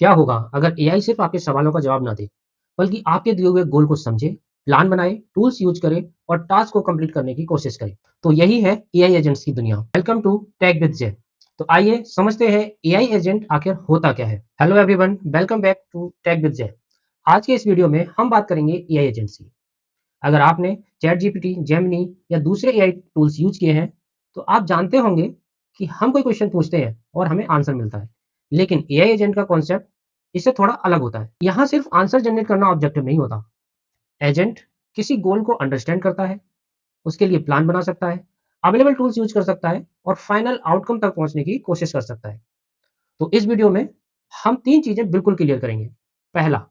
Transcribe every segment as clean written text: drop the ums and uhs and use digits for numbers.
क्या होगा अगर एआई सिर्फ आपके सवालों का जवाब ना दे, बल्कि आपके दिए हुए गोल को समझे, प्लान बनाए, टूल्स यूज करे और टास्क को कंप्लीट करने की कोशिश करे? तो यही है एआई एजेंट्स की दुनिया। वेलकम टू टेक विद जय। तो आइए समझते हैं एआई एजेंट आखिर होता क्या है। Hello everyone, welcome back to tech with Jay. आज के इस वीडियो में हम बात करेंगे एआई एजेंट्स की। अगर आपने चैट जीपीटी, जेमिनी या दूसरे एआई टूल्स यूज किए हैं, तो आप जानते होंगे कि हम कोई क्वेश्चन पूछते हैं और हमें आंसर मिलता है। लेकिन एआई एजेंट का कॉन्सेप्ट इससे थोड़ा अलग होता है। यहाँ सिर्फ आंसर जनरेट करना ऑब्जेक्टिव नहीं होता। एजेंट किसी गोल को अंडरस्टैंड करता है, उसके लिए प्लान बना सकता है, अवेलेबल टूल्स यूज कर सकता है और फाइनल आउटकम तक पहुंचने की कोशिश कर सकता है। तो इस वीडियो में हम तीन चीजें बिल्कुल क्लियर करेंगे। पहला,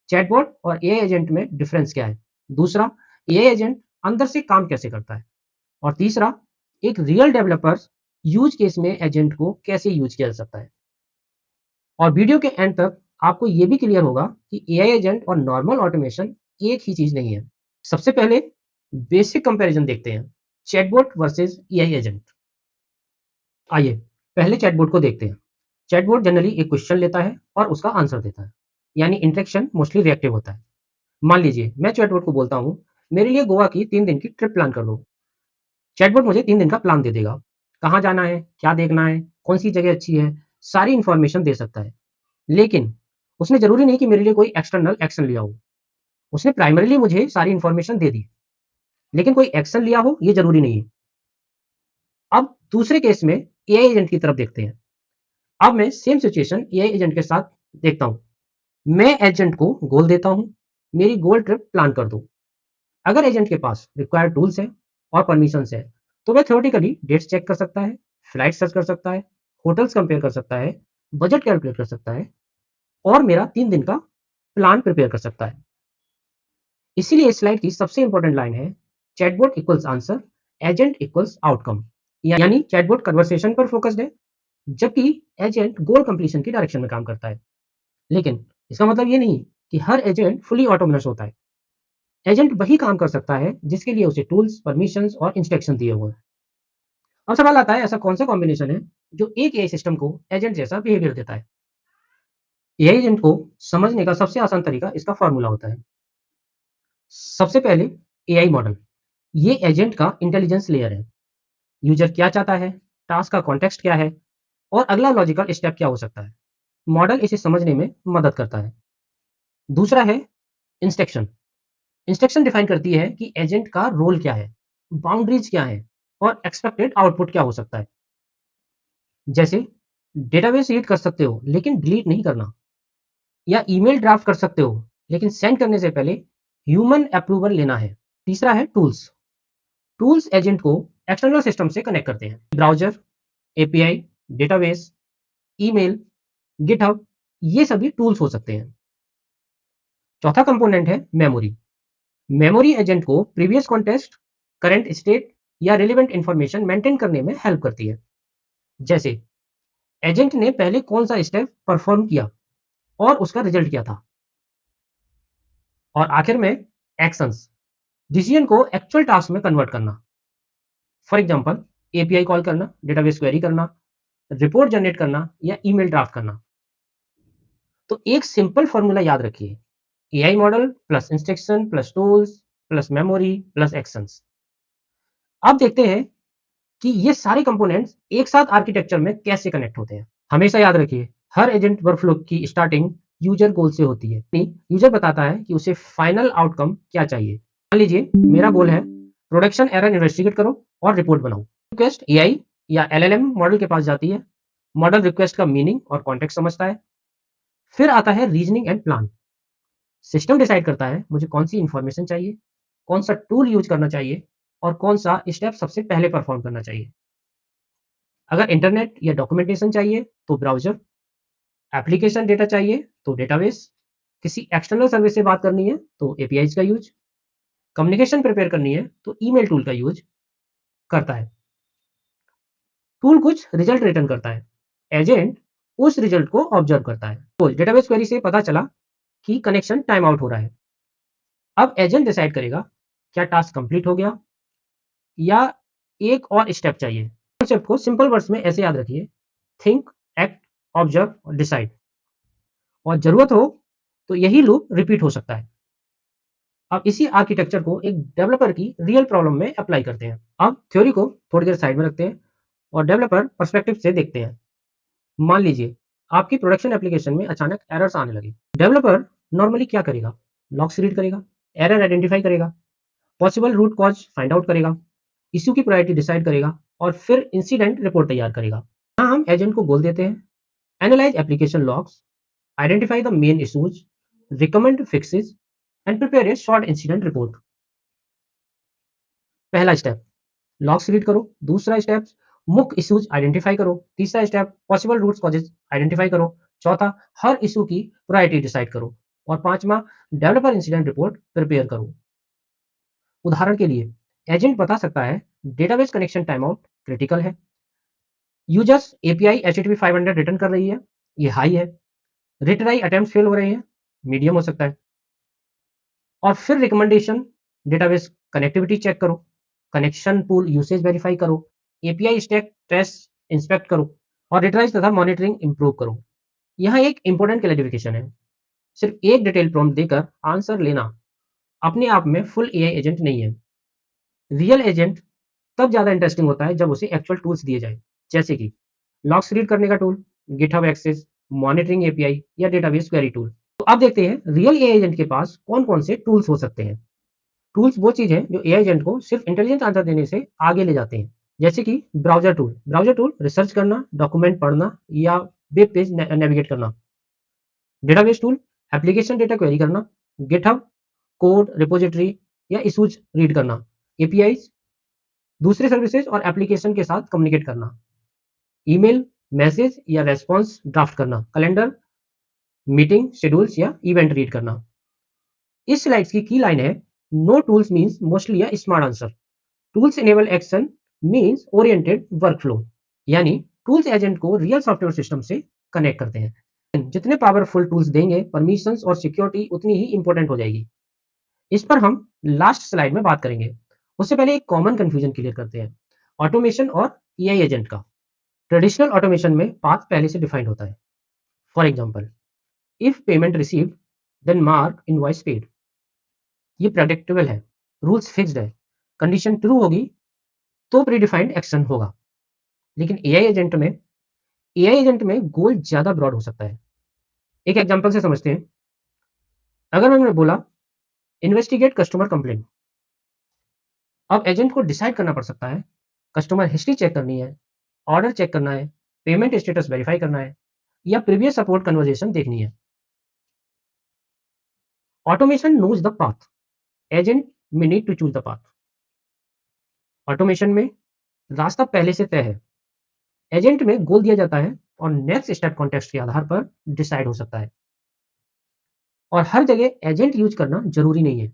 चैटबॉट और एआई एजेंट में डिफरेंस क्या है। दूसरा, एआई एजेंट अंदर से काम कैसे करता है। और तीसरा, एक रियल डेवलपर यूज केस में एजेंट को कैसे यूज किया जा सकता है। और वीडियो के एंड तक आपको ये भी क्लियर होगा कि एआई एजेंट और नॉर्मल ऑटोमेशन एक ही चीज नहीं है। सबसे पहले बेसिक कंपैरिजन देखते हैं, चैटबॉट वर्सेस एआई एजेंट। आइए पहले चैटबॉट को देखते हैं। चैटबॉट जनरली एक क्वेश्चन लेता है और उसका आंसर देता है, यानी इंटरेक्शन मोस्टली रिएक्टिव होता है। मान लीजिए मैं चैटबॉट को बोलता हूँ, मेरे लिए गोवा की 3 दिन की ट्रिप प्लान कर दो। चैटबॉट मुझे 3 दिन का प्लान दे देगा। कहाँ जाना है, क्या देखना है, कौन सी जगह अच्छी है, सारी इंफॉर्मेशन दे सकता है। लेकिन उसने जरूरी नहीं कि मेरे लिए कोई एक्सटर्नल एक्शन लिया हो। उसने प्राइमरीली मुझे सारी इंफॉर्मेशन दे दी, लेकिन कोई एक्शन लिया हो ये जरूरी नहीं है। अब दूसरे केस में एआई एजेंट की तरफ देखते हैं। अब मैं सेम सिचुएशन एआई एजेंट के साथ देखता हूं। मैं एजेंट को गोल देता हूं, मेरी गोल ट्रिप प्लान कर दो। अगर एजेंट के पास रिक्वायर्ड टूल्स हैं और परमिशंस है, तो वह थ्योरेटिकली डेट्स चेक कर सकता है, फ्लाइट सर्च कर सकता है, होटल्स कंपेयर कर सकता है, बजट कैलकुलेट कर सकता है और मेरा 3 दिन का प्लान प्रिपेयर कर सकता है। इसीलिए इस स्लाइड की सबसे इंपॉर्टेंट लाइन है, chatbot equals answer, agent equals outcome. यानी चैटबॉट कन्वर्सेशन पर फोकस्ड है, जबकि एजेंट गोल कंप्लीशन की डायरेक्शन में काम करता है। लेकिन इसका मतलब ये नहीं कि हर एजेंट फुली ऑटोनोमस होता है। एजेंट वही काम कर सकता है जिसके लिए उसे टूल्स, परमिशंस और इंस्ट्रक्शन दिए हुए हैं। अब सवाल आता है, ऐसा कौन सा कॉम्बिनेशन है जो एक एआई सिस्टम को एजेंट जैसा बिहेवियर देता है। एआई एजेंट को समझने का सबसे आसान तरीका इसका फॉर्मूला होता है। सबसे पहले एआई मॉडल, ये एजेंट का इंटेलिजेंस लेयर है। यूजर क्या चाहता है, टास्क का कॉन्टेक्स्ट क्या है और अगला लॉजिकल स्टेप क्या हो सकता है। मॉडल इसे समझने में मदद करता है। दूसरा है इंस्ट्रक्शन। इंस्ट्रक्शन डिफाइन करती है कि एजेंट का रोल क्या है, बाउंड्रीज क्या है और एक्सपेक्टेड आउटपुट क्या हो सकता है। जैसे डेटाबेस रीड कर सकते हो लेकिन डिलीट नहीं करना, या ईमेल ड्राफ्ट कर सकते हो लेकिन सेंड करने से पहले ह्यूमन अप्रूवल लेना है। तीसरा है टूल्स। टूल्स एजेंट को एक्सटर्नल सिस्टम से कनेक्ट करते हैं। Browser, API, database, email, GitHub, ये सभी टूल्स हो सकते हैं। चौथा कंपोनेंट है मेमोरी। मेमोरी एजेंट को प्रीवियस कॉन्टेक्स्ट, करंट स्टेट या रिलेवेंट इंफॉर्मेशन मेंटेन करने में हेल्प करती है। जैसे एजेंट ने पहले कौन सा स्टेप परफॉर्म किया और उसका रिजल्ट क्या था। और आखिर में एक्शंस, डिसीजन को एक्चुअल टास्क में कन्वर्ट करना। फॉर एग्जांपल, एपीआई कॉल करना, डेटाबेस क्वेरी करना, रिपोर्ट जनरेट करना या ईमेल ड्राफ्ट करना। तो एक सिंपल फॉर्मूला याद रखिए, AI model plus instruction plus tools plus memory plus actions. अब देखते हैं कि ये सारे कंपोनेंट्स एक साथ आर्किटेक्चर में कैसे कनेक्ट होते हैं। हमेशा याद रखिए, हर एजेंट वर्कफ्लो की स्टार्टिंग यूजर गोल से होती है। यूजर बताता है कि उसे फाइनल आउटकम क्या चाहिए। मान लीजिए मेरा गोल है प्रोडक्शन एरर इन्वेस्टिगेट करो और रिपोर्ट बनाओ। रिक्वेस्ट एआई या एलएलएम मॉडल के पास जाती है। मॉडल रिक्वेस्ट का मीनिंग और कॉन्टेक्स्ट समझता है। फिर आता है reasoning and plan. System decide करता है मुझे कौन सी इंफॉर्मेशन चाहिए, कौन सा टूल यूज करना चाहिए और कौन सा स्टेप सबसे पहले परफॉर्म करना चाहिए। अगर इंटरनेट या डॉक्यूमेंटेशन चाहिए तो ब्राउजर, एप्लीकेशन डेटा चाहिए तो डेटाबेस, किसी एक्सटर्नल सर्विस से बात करनी है तो एपीआईज का यूज, कम्युनिकेशन प्रिपेयर करनी है तो ईमेल टूल का यूज करता है। टूल कुछ रिजल्ट रिटर्न करता है, एजेंट उस रिजल्ट को ऑब्जर्व करता है। तो डेटाबेस क्वेरी से पता चला कि कनेक्शन टाइम आउट हो रहा है। अब एजेंट डिसाइड करेगा क्या टास्क कंप्लीट हो गया या एक और स्टेप चाहिए। कॉन्सेप्ट को सिंपल वर्ड्स में ऐसे याद रखिए, थिंक, एक्ट, ऑब्जर्व और डिसाइड। और ज़रूरत हो तो यही लूप रिपीट हो सकता है। अब इसी आर्किटेक्चर को एक डेवलपर की रियल प्रॉब्लम में अप्लाई करते हैं। अब थ्योरी को थोड़ी देर साइड में रखते हैं और डेवलपर पर्सपेक्टिव से देखते हैं। मान लीजिए आपकी प्रोडक्शन एप्लीकेशन में अचानक एरर्स आने लगे। डेवलपर नॉर्मली क्या करेगा? लॉग्स रीड करेगा, एरर आइडेंटिफाई करेगा, possible root cause find out करेगा, इश्यू की प्रायोरिटी डिसाइड करेगा और फिर इंसिडेंट रिपोर्ट तैयार करेगा। यहाँ हम एजेंट को बोल देते हैं analyse application logs, identify the main issues, recommend fixes and prepare a short incident report. पहला स्टेप लॉग्स रीड करो, दूसरा स्टेप मुख्य इश्यूज आइडेंटिफाई करो, तीसरा step possible roots causes identify करो, चौथा हर इशू की प्रायोरिटी डिसाइड करो और पांचवा डेवलपर इंसिडेंट रिपोर्ट प्रिपेयर करो। उदाहरण के लिए एजेंट बता सकता है database connection time out critical है, यूजर्स एपीआई HTTP 500 रिटर्न कर रही है, ये हाई है, रिट्राई अटेम्प्ट फेल हो रहे हैं, मीडियम हो सकता है। और फिर रिकमेंडेशन डेटाबेस कनेक्टिविटी चेक करो, कनेक्शन पूल यूसेज वेरीफाई करो, एपीआई स्टैक टेस्ट इंस्पेक्ट करो और रिट्राइज तथा मॉनिटरिंग इंप्रूव करो। यहाँ एक इंपॉर्टेंट क्लैरिफिकेशन है, सिर्फ एक डिटेल प्रॉम्प्ट देकर आंसर लेना अपने आप में फुल एआई एजेंट नहीं है। रियल एजेंट तब ज़्यादा इंटरेस्टिंग होता है जब उसे एक्चुअल टूल्स दिए जाए, जैसे कि लॉग्स रीड करने का tool, GitHub access, monitoring API या डेटाबेस क्वेरी टूल। तो अब देखते हैं रियल एआई एजेंट के पास कौन-कौन से टूल्स हो सकते हैं। टूल्स वो चीज़ है जो एआई एजेंट को सिर्फ इंटेलिजेंट आंसर देने से आगे ले जाते हैं, जैसे कि browser tool. Browser tool research करना, डॉक्यूमेंट पढ़ना या वेब पेज नेविगेट करना। Database tool application data query करना, गिटहब कोड रिपोजिटरी या इश्यूज रीड करना, एपीआईज दूसरे सर्विसेज और एप्लीकेशन के साथ कम्युनिकेट करना, ईमेल मैसेज या रेस्पॉन्स ड्राफ्ट करना, कैलेंडर मीटिंग शेड्यूल्स या इवेंट रीड करना। इस स्लाइड्स की लाइन है no tools means mostly a smart answer, tools enable action means oriented workflow. यानी टूल्स एजेंट को रियल सॉफ्टवेयर सिस्टम से कनेक्ट करते हैं। जितने पावरफुल टूल्स देंगे परमिशंस और सिक्योरिटी उतनी ही इंपॉर्टेंट हो जाएगी। इस पर हम लास्ट स्लाइड में बात करेंगे। उससे पहले एक कॉमन कंफ्यूजन क्लियर करते हैं ऑटोमेशन और एआई एजेंट का। ट्रेडिशनल ऑटोमेशन में पाथ पहले से डिफाइंड होता है। For example if payment received then mark invoice paid, ये प्रेडिक्टेबल है, रूल्स फिक्स्ड है, कंडीशन ट्रू होगी तो प्रीडिफाइंड एक्शन होगा। लेकिन एआई एजेंट में गोल ज्यादा ब्रॉड हो सकता है। एक एग्जांपल से समझते हैं। अगर मैंने बोला इन्वेस्टिगेट कस्टमर कंप्लेंट, अब एजेंट को डिसाइड करना पड़ सकता है कस्टमर हिस्ट्री चेक करनी है, ऑर्डर चेक करना है, पेमेंट स्टेटस वेरीफाई करना है या प्रीवियस सपोर्ट कन्वर्जेशन देखनी है। Automation knows the path, agent में need to choose the path. Automation में रास्ता पहले से तय है, एजेंट में गोल दिया जाता है और नेक्स्ट स्टेप कॉन्टेक्स्ट के आधार पर डिसाइड हो सकता है। और हर जगह एजेंट यूज करना जरूरी नहीं है।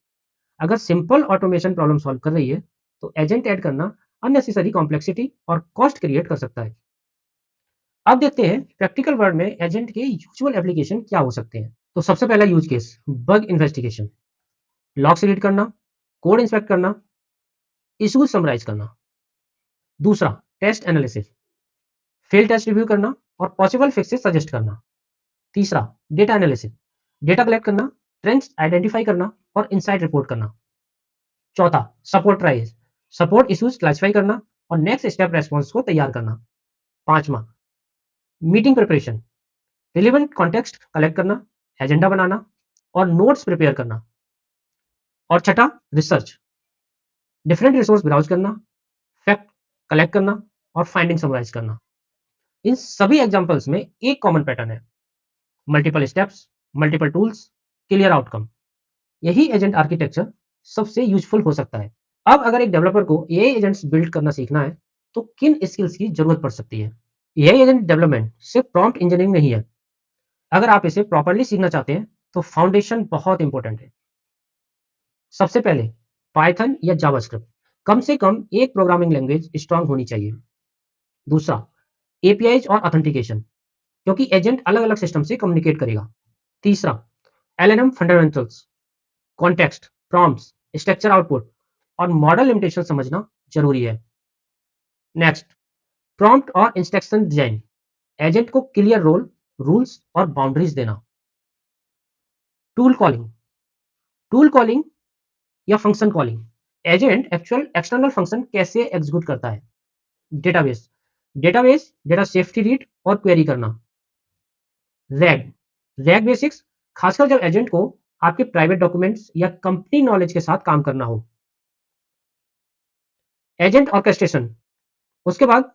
अगर सिंपल ऑटोमेशन प्रॉब्लम सॉल्व कर रही है तो एजेंट ऐड करना अननेसेसरी कॉम्प्लेक्सिटी और कॉस्ट क्रिएट कर सकता है। अब देखते हैं प्रैक्टिकल वर्ल्ड में एजेंट के यूजुअल एप्लीकेशन क्या हो सकते हैं। तो सबसे पहला use case bug investigation, logs read करना, कोड इंस्पेक्ट करना, इशूज समराइज करना। दूसरा test analysis, fail test review करना और पॉसिबल फिक्सेस सजेस्ट करना। तीसरा डेटा एनालिसिस, डेटा कलेक्ट करना, ट्रेंड्स आइडेंटिफाई करना और इनसाइट रिपोर्ट करना। चौथा support tries, support issues classify करना और नेक्स्ट स्टेप रेस्पॉन्स को तैयार करना। पांचवा meeting preparation, relevant context collect करना, एजेंडा बनाना और नोट्स प्रिपेयर करना। और छठा रिसर्च, डिफरेंट रिसोर्स ब्राउज करना, फैक्ट कलेक्ट करना और फाइंडिंग समराइज करना। इन सभी एग्जांपल्स में एक कॉमन पैटर्न है, multiple steps, multiple tools, clear outcome. यही एजेंट आर्किटेक्चर सबसे यूजफुल हो सकता है। अब अगर एक डेवलपर को एआई एजेंट्स बिल्ड करना सीखना है तो किन स्किल्स की जरूरत पड़ सकती है? एआई एजेंट डेवलपमेंट सिर्फ प्रॉम्प्ट इंजीनियरिंग नहीं है। अगर आप इसे प्रॉपरली सीखना चाहते हैं तो फाउंडेशन बहुत इंपॉर्टेंट है। सबसे पहले पाइथन या जावास्क्रिप्ट, कम से कम एक प्रोग्रामिंग लैंग्वेज स्ट्रांग होनी चाहिए। दूसरा एपीआईज और ऑथेंटिकेशन, क्योंकि एजेंट अलग अलग सिस्टम से कम्युनिकेट करेगा। तीसरा LNM fundamentals, context, prompts, structure output और मॉडल लिमिटेशन समझना जरूरी है। नेक्स्ट प्रॉम्प्ट और इंस्ट्रक्शन डिजाइन, एजेंट को क्लियर रोल, रूल्स और बाउंड्रीज देना। टूल कॉलिंग, टूल कॉलिंग या function calling, agent actual external function कैसे एग्जीक्यूट करता है। Database, database data safety read और क्वेरी करना। रैग, रैग बेसिक्स, खासकर जब एजेंट को आपके प्राइवेट डॉक्यूमेंट्स या कंपनी नॉलेज के साथ काम करना हो। एजेंट ऑर्केस्ट्रेशन, उसके बाद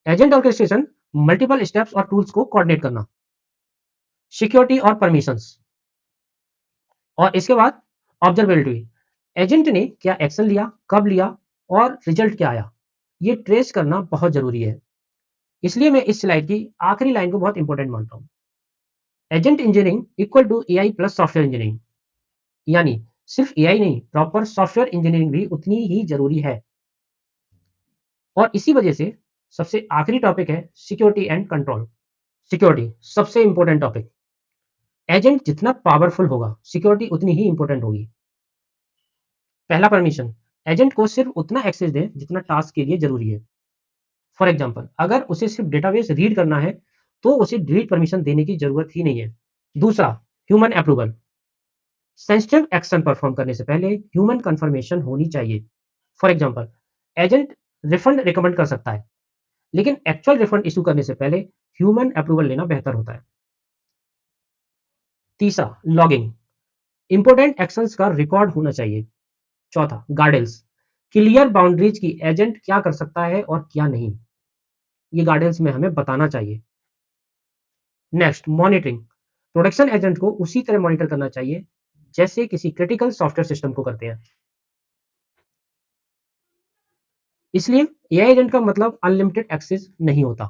एजेंट ऑर्केस्ट्रेशन मल्टीपल स्टेप्स और टूल्स को कोऑर्डिनेट करना। सिक्योरिटी और परमिशंस, और इसके बाद ऑब्जर्वेबिलिटी, एजेंट ने क्या एक्शन लिया, कब लिया और रिजल्ट क्या आया, ये ट्रेस करना बहुत जरूरी है। इसलिए मैं इस स्लाइड की आखिरी लाइन को बहुत इंपॉर्टेंट मानता हूँ। Agent engineering equal to AI plus software engineering, यानी सिर्फ एआई नहीं, प्रॉपर सॉफ्टवेयर इंजीनियरिंग भी उतनी ही जरूरी है। और इसी वजह से सबसे आखिरी टॉपिक है सिक्योरिटी एंड कंट्रोल। सिक्योरिटी सबसे इंपॉर्टेंट टॉपिक। एजेंट जितना पावरफुल होगा, सिक्योरिटी उतनी ही इंपॉर्टेंट होगी। पहला परमिशन, एजेंट को सिर्फ उतना एक्सेस दें जितना टास्क के लिए जरूरी है। फॉर एग्जाम्पल, अगर उसे सिर्फ डेटाबेस रीड करना है तो उसे डिलीट परमिशन देने की जरूरत ही नहीं है। दूसरा, human approval, sensitive action perform करने से पहले ह्यूमन कंफर्मेशन होनी चाहिए। For example, agent refund recommend कर सकता है, लेकिन एक्चुअल रिफंड इशू करने से पहले ह्यूमन अप्रूवल लेना बेहतर होता है। तीसरा, लॉगिंग, इंपोर्टेंट एक्शंस का रिकॉर्ड होना चाहिए। चौथा, गार्डल्स, क्लियर बाउंड्रीज की एजेंट क्या कर सकता है और क्या नहीं, ये गार्डल्स में हमें बताना चाहिए। नेक्स्ट, मॉनिटरिंग, प्रोडक्शन एजेंट को उसी तरह मॉनिटर करना चाहिए जैसे किसी क्रिटिकल सॉफ्टवेयर सिस्टम को करते हैं। इसलिए एआई एजेंट का मतलब अनलिमिटेड एक्सेस नहीं होता।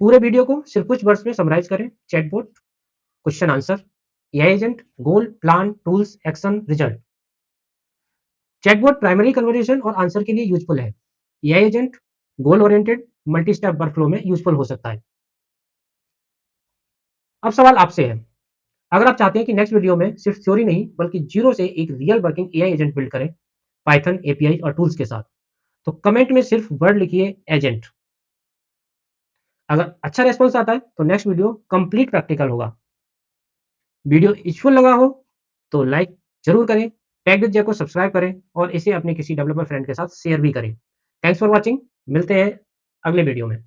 पूरे वीडियो को सिर्फ कुछ वर्ड्स में समराइज करें। Chatbot, question answer, AI agent, goal, plan, tools, action, result. Chatbot primary conversation और आंसर के लिए यूजफुल है। AI agent goal oriented multi step workflow में यूजफुल हो सकता है। अब सवाल आपसे है, अगर आप चाहते हैं कि नेक्स्ट वीडियो में सिर्फ थ्योरी नहीं बल्कि जीरो से एक real working AI agent build करें पाइथन एपीआई और टूल्स के साथ, तो कमेंट में सिर्फ वर्ड लिखिए एजेंट। अगर अच्छा रेस्पॉन्स आता है तो नेक्स्ट वीडियो कंप्लीट प्रैक्टिकल होगा। वीडियो यूजफुल लगा हो तो लाइक जरूर करें, टैग विद जय को सब्सक्राइब करें और इसे अपने किसी डेवलपर फ्रेंड के साथ शेयर भी करें। थैंक्स फॉर वॉचिंग, मिलते हैं अगले वीडियो में।